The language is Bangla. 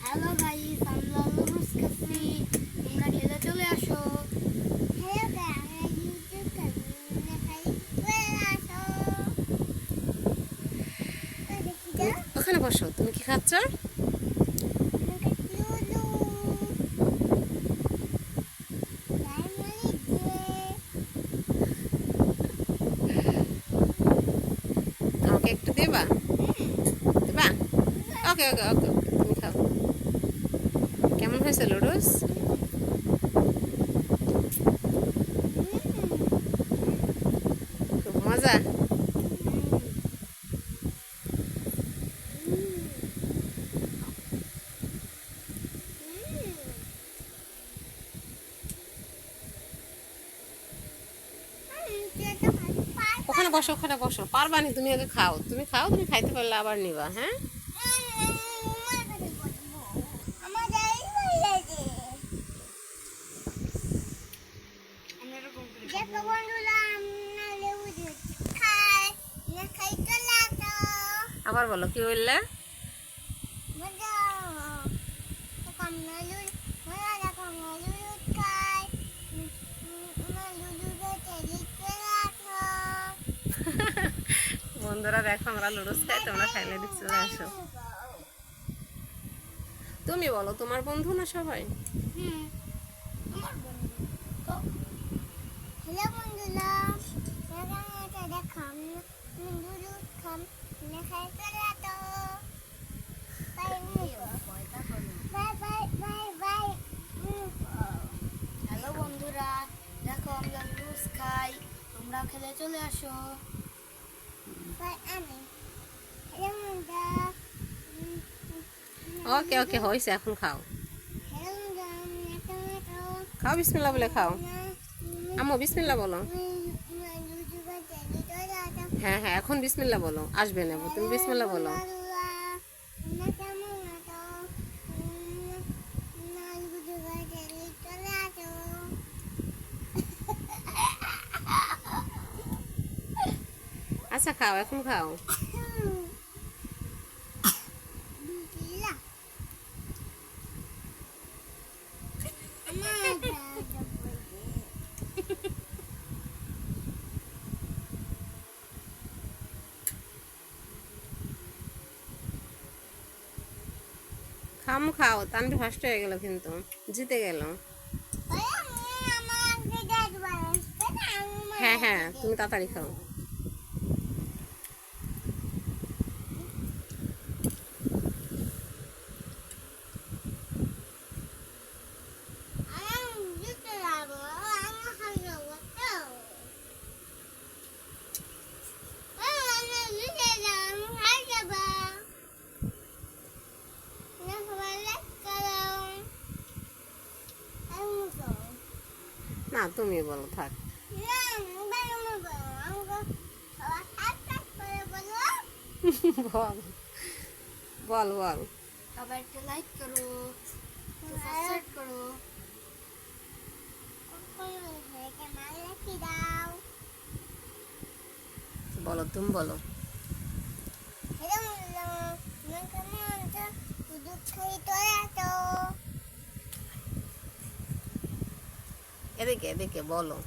হ্যালো গাইস, আমরা লুডুস খেলছি। তোমরা খেলে চলে আসো। ওখানে বসো, তুমি কি খাচ্ছ? আমাকে একটু দেবা? দেবা? ওকে ওকে ওকে ওকে, তুমি খাও। কেমন হয়েছে লুডুস? খুব মজা। ওখানে বসো, ওখানে বসো। পারবানি, তুমি আগে খাও। তুমি খাও, তুমি খাইতে পারলে আবার নিবা। হ্যাঁ, আবার বলো, কি বললে? বন্ধুরা দেখো, আমরা লুডুস খাই, তোমরা খাইলে দিক চলে আসো। তুমি বলো, তোমার বন্ধু না সবাই? হ্যালো বন্ধুরা, দেখাম লুডু খাম খাই চলে তো bye bye bye bye. Hello বন্ধুরা, দেখো আমরা লুডুস খাই, তোমরা খেলে চলে আসো। বাই আমি। হ্যালো বন্ধুরা, ওকে ওকে, হয়েছে, এখন খাও। হ্যালো বন্ধুরা, খাও, বিসমিল্লাহ বলে খাও। আম্মু বিসমিল্লাহ বলো। হ্যাঁ হ্যাঁ, এখন বিসমিল্লাহ বলো, আসবে না, তুমি বিসমিল্লাহ বলো। আচ্ছা খাও, এখন খাও। খাম খাও, তানভি ফার্স্ট হয়ে গেল, কিন্তু জিতে গেল। হ্যাঁ হ্যাঁ, তুমি তাড়াতাড়ি খাও। না, তুমি বলো, থাক। বল বল বল। সবাই একটা লাইক করো, সাবস্ক্রাইব করো। বলো, তুমি বলো। এদিকে এদিকে বলো।